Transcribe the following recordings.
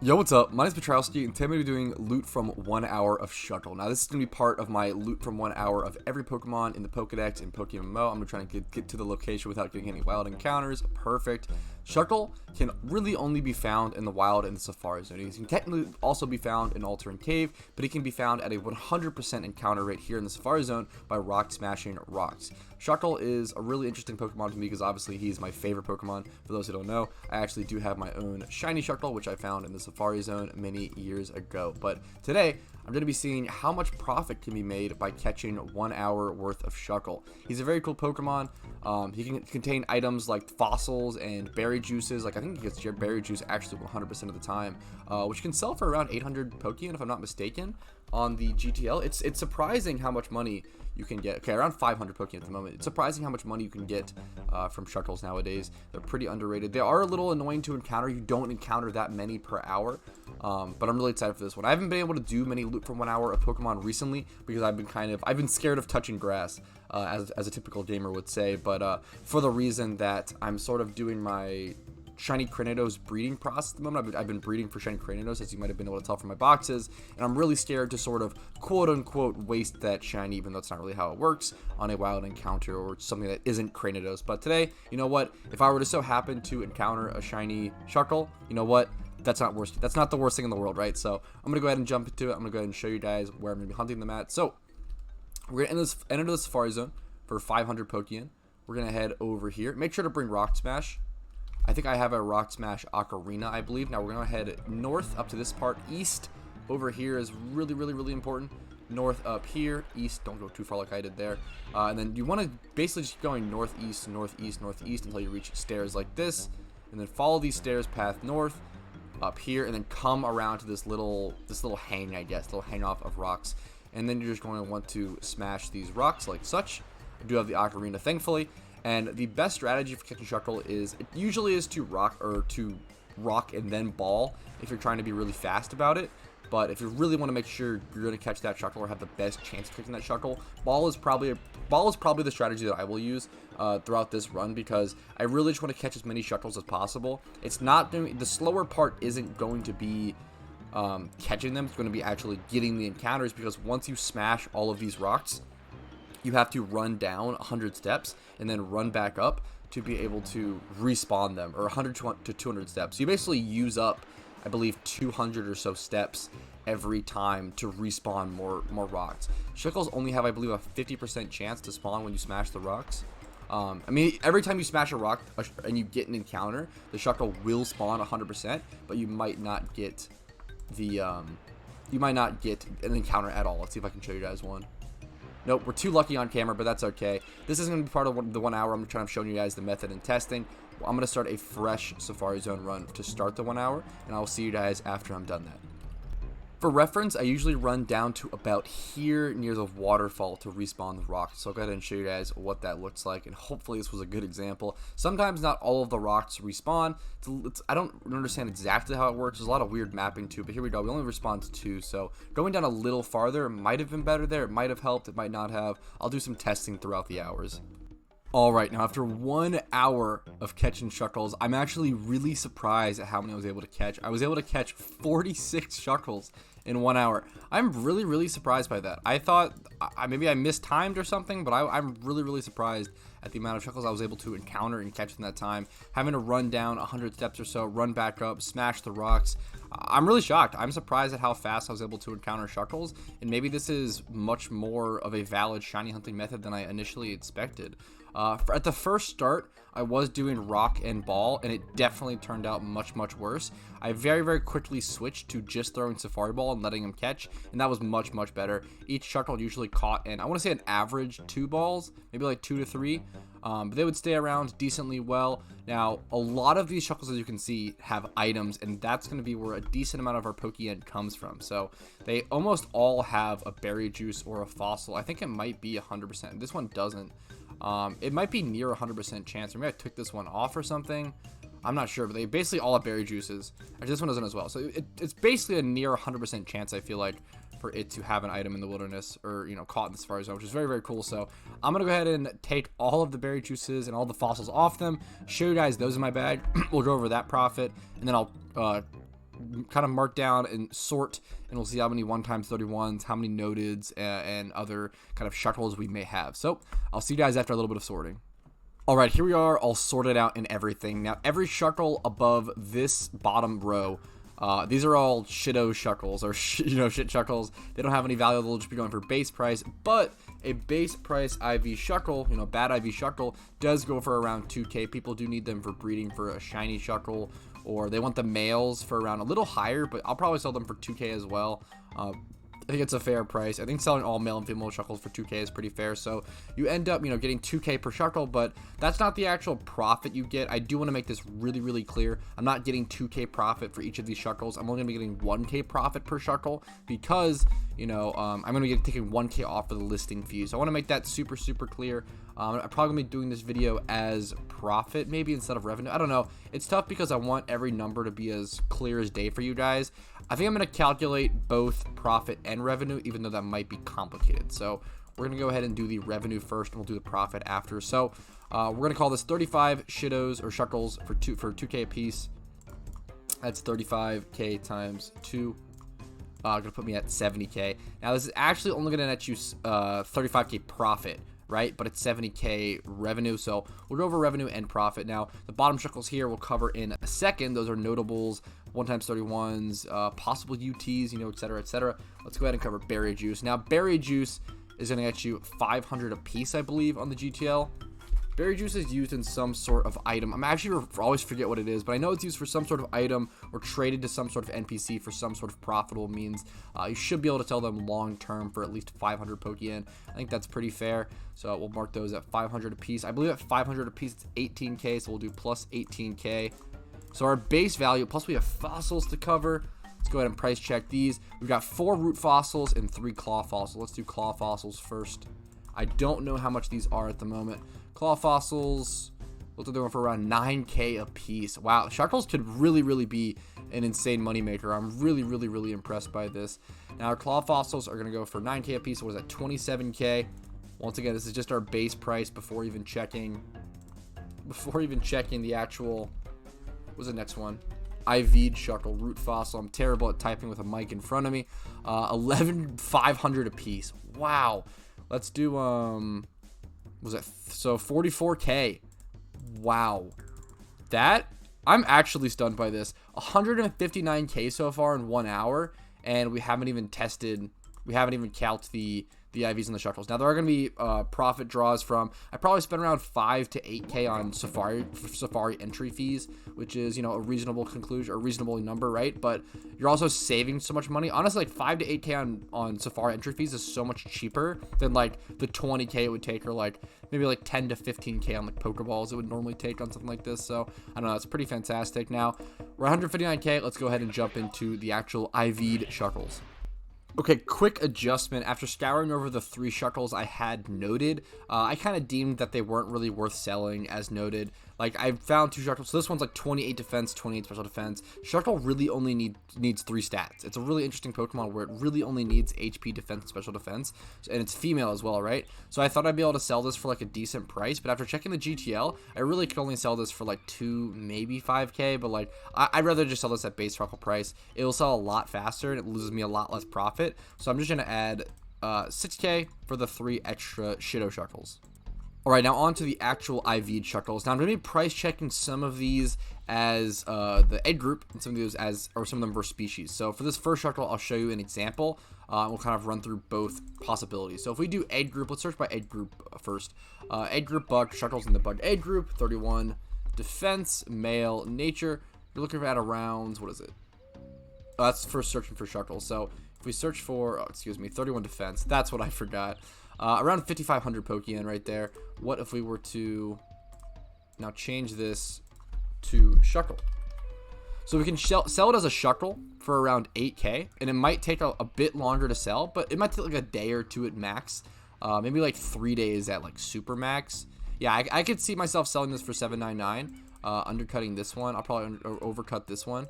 Yo, what's up? My name's Patrouski, and today I'm going to be doing loot from 1 hour of Shuckle. Now, this is going to be part of my loot from 1 hour of every Pokemon in the Pokedex and PokeMMO. I'm going to try and get to the location without getting any wild encounters. Perfect. Shuckle can really only be found in the wild in the Safari Zone. He can technically also be found in Altering Cave, but he can be found at a 100% encounter rate here in the Safari Zone by rock smashing rocks. Shuckle is a really interesting Pokemon to me because obviously he's my favorite Pokemon. For those who don't know, I actually do have my own shiny Shuckle, which I found in the Safari Zone many years ago. But today, I'm going to be seeing how much profit can be made by catching 1 hour worth of Shuckle. He's a very cool Pokemon. He can contain items like fossils and berry juices. Like I think he gets your berry juice actually 100% of the time, which can sell for around 800 Pokeyen if I'm not mistaken on the GTL. It's surprising how much money you can get. Okay, around 500 Pokeyen at the moment. It's surprising how much money you can get from Shuckles nowadays. They're pretty underrated. They are a little annoying to encounter. You don't encounter that many per hour, but I'm really excited for this one. I haven't been able to do many loot from 1 hour of Pokemon recently because I've been scared of touching grass, as a typical gamer would say. But for the reason that I'm sort of doing my shiny Cranidos breeding process at the moment. I've been breeding for shiny Cranidos, as you might have been able to tell from my boxes, and I'm really scared to sort of quote-unquote waste that shiny, even though it's not really how it works, on a wild encounter or something that isn't Cranidos. But today, you know what? If I were to so happen to encounter a shiny Shuckle, you know what? That's not worst. That's not the worst thing in the world, right? So I'm gonna go ahead and jump into it. I'm gonna go ahead and show you guys where I'm gonna be hunting them at. So we're gonna enter the Safari Zone for 500 Pokeyen. We're gonna head over here. Make sure to bring Rock Smash. I think I have a Rock Smash Ocarina, I believe. Now we're going to head north up to this part. East over here is really important. North up here. East, don't go too far like I did there. And then you want to basically just keep going northeast until you reach stairs like this. And then follow these stairs path north up here and then come around to this little hang, I guess. Little hang off of rocks. And then you're just going to want to smash these rocks like such. I do have the Ocarina, thankfully. And the best strategy for catching Shuckle is it usually is to rock and then ball if you're trying to be really fast about it. But if you really want to make sure you're going to catch that Shuckle or have the best chance of catching that Shuckle, ball is probably the strategy that I will use throughout this run because I really just want to catch as many Shuckles as possible. It's not doing the slower part isn't going to be catching them. It's going to be actually getting the encounters because once you smash all of these rocks, you have to run down 100 steps and then run back up to be able to respawn them, or 100 to 200 steps. So you basically use up, I believe, 200 or so steps every time to respawn more rocks. Shuckles only have, I believe, a 50% chance to spawn when you smash the rocks. I mean, every time you smash a rock and you get an encounter, the Shuckle will spawn 100%, but you might not get an encounter at all. Let's see if I can show you guys one. Nope, we're too lucky on camera, but that's okay. This is going to be part of the 1 hour. I'm trying to show you guys the method and testing. I'm going to start a fresh Safari Zone run to start the 1 hour, and I'll see you guys after I'm done that. For reference, I usually run down to about here near the waterfall to respawn the rocks. So I'll go ahead and show you guys what that looks like, and hopefully this was a good example. Sometimes not all of the rocks respawn. I don't understand exactly how it works. There's a lot of weird mapping to it, but here we go. We only respawn to 2, so going down a little farther might have been better there. It might have helped. It might not have. I'll do some testing throughout the hours. Alright, now after 1 hour of catching Shuckles, I'm actually really surprised at how many I was able to catch. I was able to catch 46 Shuckles in 1 hour. I'm really surprised by that. I thought maybe I mistimed or something, but I'm really surprised at the amount of Shuckles I was able to encounter and catch in that time. Having to run down 100 steps or so, run back up, smash the rocks. I'm really shocked. I'm surprised at how fast I was able to encounter Shuckles, and maybe this is much more of a valid shiny hunting method than I initially expected. At the first start, I was doing rock and ball, and it definitely turned out much worse. I very quickly switched to just throwing Safari Ball and letting him catch, and that was much better. Each Shuckle usually caught in, I want to say, an average 2 balls, maybe like 2 to 3. But they would stay around decently well. Now, a lot of these Shuckles, as you can see, have items, and that's going to be where a decent amount of our Pokeyen comes from. So they almost all have a berry juice or a fossil. I think it might be 100%. This one doesn't. It might be near 100% chance, or maybe I took this one off or something. I'm not sure, but they basically all have berry juices. Actually, this one doesn't as well. So it's basically a near 100% chance, I feel like, for it to have an item in the wilderness, or, you know, caught in the Safari Zone, which is very cool. So I'm going to go ahead and take all of the berry juices and all the fossils off them, show you guys those in my bag. We'll go over that profit, and then I'll kind of mark down and sort, and we'll see how many 1x31s, how many noteds, and other kind of Shuckles we may have. So I'll see you guys after a little bit of sorting. Alright, here we are, all sorted out and everything. Now, every Shuckle above this bottom row, these are all shitto Shuckles, or shit Shuckles. They don't have any value, they'll just be going for base price, but a base price IV Shuckle, bad IV Shuckle, does go for around 2k. People do need them for breeding for a shiny Shuckle, or they want the males for around a little higher, but I'll probably sell them for 2k as well. I think it's a fair price. I think selling all male and female Shuckles for 2k is pretty fair. So you end up, getting 2k per Shuckle, but that's not the actual profit you get. I do want to make this really, really clear. I'm not getting 2k profit for each of these Shuckles. I'm only going to be getting 1k profit per Shuckle because, I'm going to be taking 1k off for the listing fee. So I want to make that super, super clear. I'm probably going to be doing this video as profit maybe instead of revenue. I don't know. It's tough because I want every number to be as clear as day for you guys. I think I'm going to calculate both profit and revenue, even though that might be complicated. So we're going to go ahead and do the revenue first, and we'll do the profit after. So we're going to call this 35 shittos or Shuckles for 2k a piece. That's 35k times 2. Going to put me at 70k. Now this is actually only going to net you 35k profit, right? But it's 70k revenue, so we'll go over revenue and profit. Now the bottom Shuckles here we'll cover in a second. Those are notables, 1x31s, possible UTs, etc, etc. Let's go ahead and cover berry juice. Now berry juice is going to get you 500 a piece, I believe, on the GTL. Berry juice is used in some sort of item. I'm actually always forget what it is, but I know it's used for some sort of item or traded to some sort of NPC for some sort of profitable means. You should be able to sell them long term for at least 500 Pokeyen. I think that's pretty fair. So we'll mark those at 500 a piece. I believe at 500 a piece it's 18k, so we'll do plus 18k. So our base value, plus we have fossils to cover. Let's go ahead and price check these. We've got 4 root fossils and 3 claw fossils. Let's do claw fossils first. I don't know how much these are at the moment. Claw fossils, looks like they're going for around 9k a piece. Wow, Shuckles could really, really be an insane moneymaker. I'm really, really, really impressed by this. Now our claw fossils are going to go for 9k a piece. What is that, 27k? Once again, this is just our base price before even checking the actual, what's the next one? IV'd Shuckle, root fossil. I'm terrible at typing with a mic in front of me. 11,500 a piece. Wow. Let's do, was it, so 44k. Wow. That, I'm actually stunned by this. 159k so far in 1 hour, and we haven't even calced the IVs and the Shuckles. Now there are going to be profit draws from, I probably spent around 5 to 8k on Safari entry fees, which is, a reasonable conclusion, or reasonable number, right? But you're also saving so much money. Honestly, like 5 to 8k on Safari entry fees is so much cheaper than like the 20k it would take, or like maybe like 10 to 15k on like Pokeballs it would normally take on something like this. So I don't know, it's pretty fantastic. Now we're 159k. Let's go ahead and jump into the actual IV'd Shuckles. Okay, quick adjustment. After scouring over the 3 Shuckles I had noted, I kind of deemed that they weren't really worth selling as noted. Like, I found 2 Shuckles. So this one's like 28 defense, 28 special defense. Shuckle really only needs 3 stats. It's a really interesting Pokemon where it really only needs HP, defense, and special defense. And it's female as well, right? So I thought I'd be able to sell this for like a decent price. But after checking the GTL, I really could only sell this for like 2, maybe 5k. But like, I'd rather just sell this at base Shuckle price. It'll sell a lot faster and it loses me a lot less profit. So I'm just going to add 6k for the 3 extra shitto Shuckles. Alright, now on to the actual IV'd Shuckles. Now I'm going to be price checking some of these as the egg group, and some of these some of them versus species. So for this first Shuckle, I'll show you an example. We'll kind of run through both possibilities. So if we do egg group, let's search by egg group first. Egg group bug, Shuckles in the bug egg group, 31 defense, male, nature. You're looking at around, what is it? That's for searching for Shuckles. So if we search for, 31 defense, that's what I forgot. Around 5,500 Pokeyen right there. What if we were to now change this to Shuckle? So we can sell it as a Shuckle for around 8k, and it might take a bit longer to sell, but it might take like a day or 2 at max. Maybe like 3 days at like super max. Yeah, I could see myself selling this for 799, undercutting this one. I'll probably overcut this one.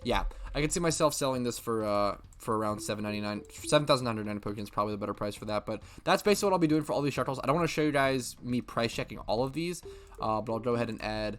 Yeah, I can see myself selling this for around 799, 7,990 Pokeyen is probably the better price for that. But that's basically what I'll be doing for all these Shuckles. I don't want to show you guys me price checking all of these, but I'll go ahead and add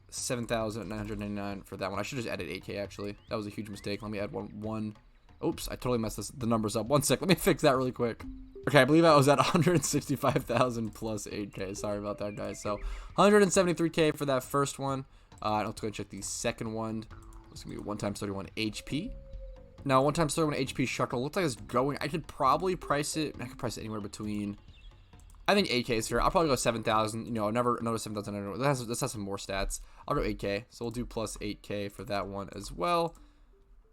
7,999 for that one. I should just added 8K actually. That was a huge mistake. Let me add one. Oops, I totally messed the numbers up. 1 sec. Let me fix that really quick. Okay, I believe I was at 165,000 plus 8K. Sorry about that, guys. So 173K for that first one. Let's go and check the second one. It's gonna be 1 times 31 HP. Now 1 times 31 HP Shuckle looks like it's going. I could probably price it. I could price it anywhere between. I think 8K is fair. I'll probably go 7,000. You know, another 7,000. This has some more stats. I'll go 8K. So we'll do plus 8K for that one as well.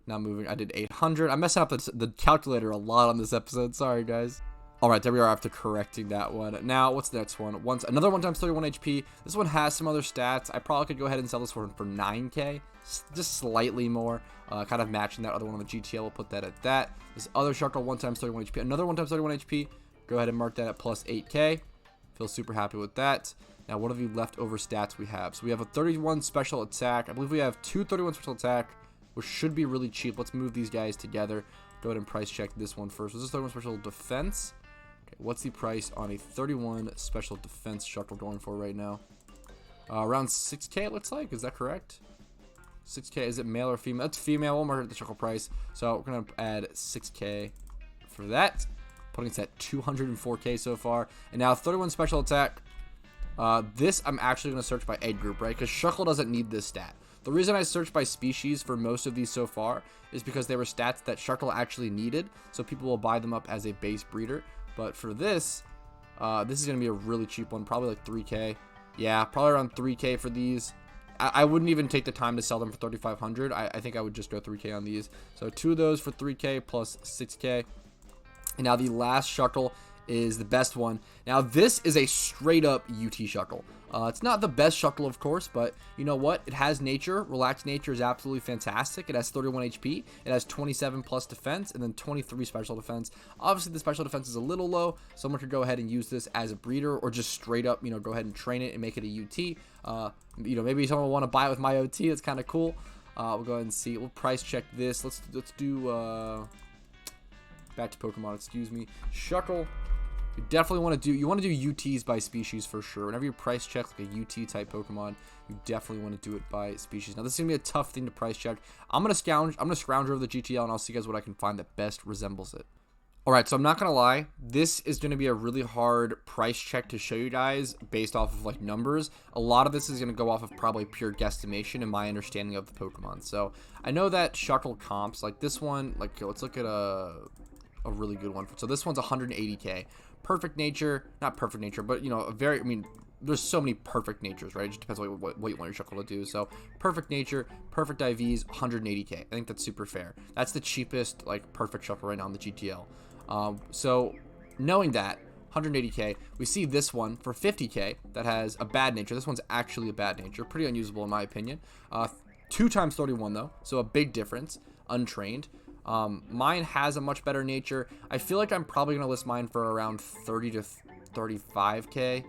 Now moving, I did 800. I'm messing up the calculator a lot on this episode. Sorry, guys. All right, there we are after correcting that one. Now, what's the next one? Another 1 times 31 HP. This one has some other stats. I probably could go ahead and sell this one for 9K. Just slightly more. Kind of matching that other one on the GTL. We'll put that at that. This other Shuckle 1 times 31 HP. Another 1 times 31 HP. Go ahead and mark that at plus 8K. Feel super happy with that. Now, what are the leftover stats we have? So we have a 31 special attack. I believe we have 2 31 special attack, which should be really cheap. Let's move these guys together. Go ahead and price check this one first. This is 31 special defense. Okay, what's the price on a 31 special defense Shuckle going for right now? Around 6K, it looks like. Is that correct? 6K. Is it male or female? It's female. We'll mark the Shuckle price. So we're going to add 6K for that. Putting it at 204K so far. And now 31 special attack. This I'm actually going to search by egg group, right? Because Shuckle doesn't need this stat. The reason I searched by species for most of these so far is because they were stats that Shuckle actually needed. So people will buy them up as a base breeder. But for this is going to be a really cheap one. Probably like 3K. Yeah, probably around 3K for these. I wouldn't even take the time to sell them for 3,500. I think I would just go 3K on these. So 2 of those for 3K plus 6K. And now the last Shuckle is the best one. Now this is a straight up UT Shuckle. It's not the best Shuckle, of course, but you know what? It has nature. Relaxed nature is absolutely fantastic. It has 31 HP. It has 27 plus defense and then 23 special defense. Obviously, the special defense is a little low. Someone could go ahead and use this as a breeder or just straight up, you know, go ahead and train it and make it a UT. You know, maybe someone will want to buy it with my OT. It's kind of cool. We'll go ahead and see. We'll price check this. Let's do back to Pokemon. Excuse me. Shuckle. You definitely want to do UTs by species for sure. Whenever you price check like a UT type Pokemon, you definitely want to do it by species. Now this is gonna be a tough thing to price check. I'm gonna scrounge over the GTL and I'll see guys what I can find that best resembles it. Alright, so I'm not gonna lie, this is gonna be a really hard price check to show you guys based off of like numbers. A lot of this is gonna go off of probably pure guesstimation and my understanding of the Pokemon. So I know that Shuckle comps, like this one, like let's look at a really good one. So this one's 180K. Perfect nature, not perfect nature, but you know, there's so many perfect natures, right? It just depends on what you want your Shuckle to do. So perfect nature, perfect IVs, 180K. I think that's super fair. That's the cheapest like perfect Shuckle right now on the GTL. So knowing that 180K, we see this one for 50K that has a bad nature. This one's actually a bad nature, pretty unusable in my opinion. 2 times 31 though, so a big difference. Untrained. Mine has a much better nature. I feel like I'm probably gonna list mine for around 30 to 35K.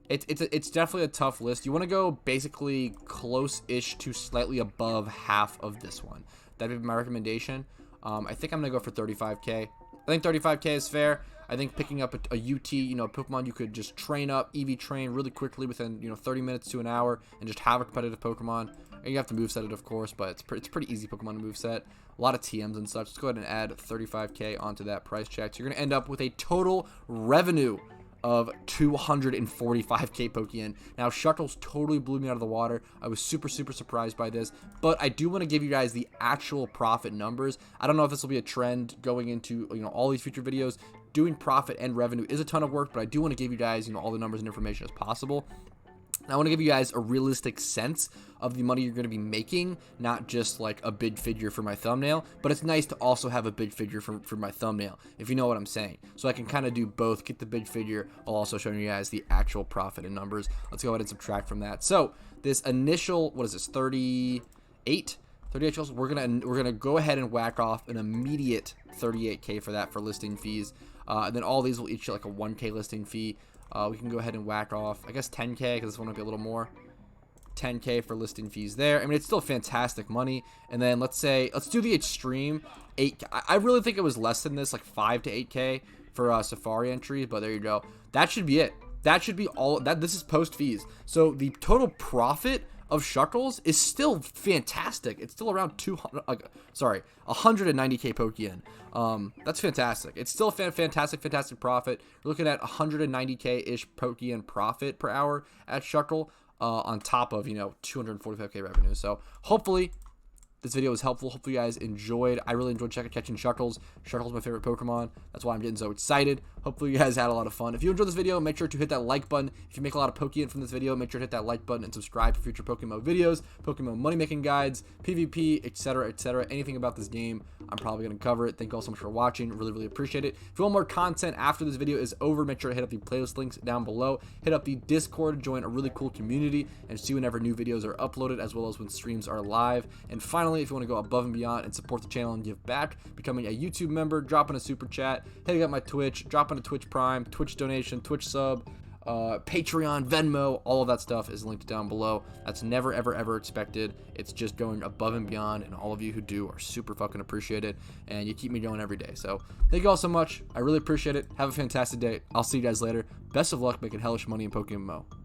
It's definitely a tough list. You want to go basically close-ish to slightly above half of this one. That'd be my recommendation. I think I'm gonna go for 35K. I think 35K is fair. I think picking up a UT, you know, Pokemon you could just train up, EV train really quickly within, you know, 30 minutes to an hour and just have a competitive Pokemon. And you have to moveset it, of course, but it's pretty easy Pokemon to moveset. A lot of TMs and such. Let's go ahead and add 35K onto that price check. So you're going to end up with a total revenue of 245K Pokeyen. Now, Shuckles totally blew me out of the water. I was super surprised by this, but I do want to give you guys the actual profit numbers. I don't know if this will be a trend going into, you know, all these future videos. Doing profit and revenue is a ton of work, but I do want to give you guys, you know, all the numbers and information as possible. I want to give you guys a realistic sense of the money you're going to be making, not just like a big figure for my thumbnail, but it's nice to also have a big figure for my thumbnail, if you know what I'm saying. So I can kind of do both, get the big figure while also showing you guys the actual profit and numbers. Let's go ahead and subtract from that. So this initial, what is this, 38 Shuckles, we're gonna go ahead and whack off an immediate 38K for that for listing fees. And then all these will each get like a 1K listing fee. We can go ahead and whack off, I guess, 10K, because this one might be a little more. 10K for listing fees there. I mean, it's still fantastic money. And then let's do the extreme 8K. I really think it was less than this, like 5 to 8K for Safari entries, but there you go. That should be it. That should be all that. This is post fees. So the total profit of Shuckles is still fantastic. It's still around 190k Pokeyen. That's fantastic. It's still fantastic profit. We're looking at 190k-ish Pokeyen profit per hour at Shuckle, on top of, 245k revenue. So hopefully this video was helpful. Hopefully you guys enjoyed. I really enjoyed catching Shuckles. Shuckle's my favorite Pokemon. That's why I'm getting so excited. Hopefully you guys had a lot of fun. If you enjoyed this video, make sure to hit that like button. If you make a lot of Pokeyen from this video, make sure to hit that like button and subscribe for future PokeMMO videos, PokeMMO money making guides, PvP, etc, etc. Anything about this game, I'm probably going to cover it. Thank you all so much for watching. Really appreciate it. If you want more content after this video is over, make sure to hit up the playlist links down below. Hit up the Discord, join a really cool community, and see whenever new videos are uploaded, as well as when streams are live. And finally, if you want to go above and beyond and support the channel and give back, becoming a YouTube member, dropping a super chat, hitting up my Twitch, dropping a Twitch Prime, Twitch donation, Twitch sub, Patreon, Venmo, all of that stuff is linked down below. That's never ever expected. It's just going above and beyond, and all of you who do are super fucking appreciated, and you keep me going every day. So thank you all so much. I really appreciate it. Have a fantastic day. I'll see you guys later. Best of luck making hellish money in PokeMMO.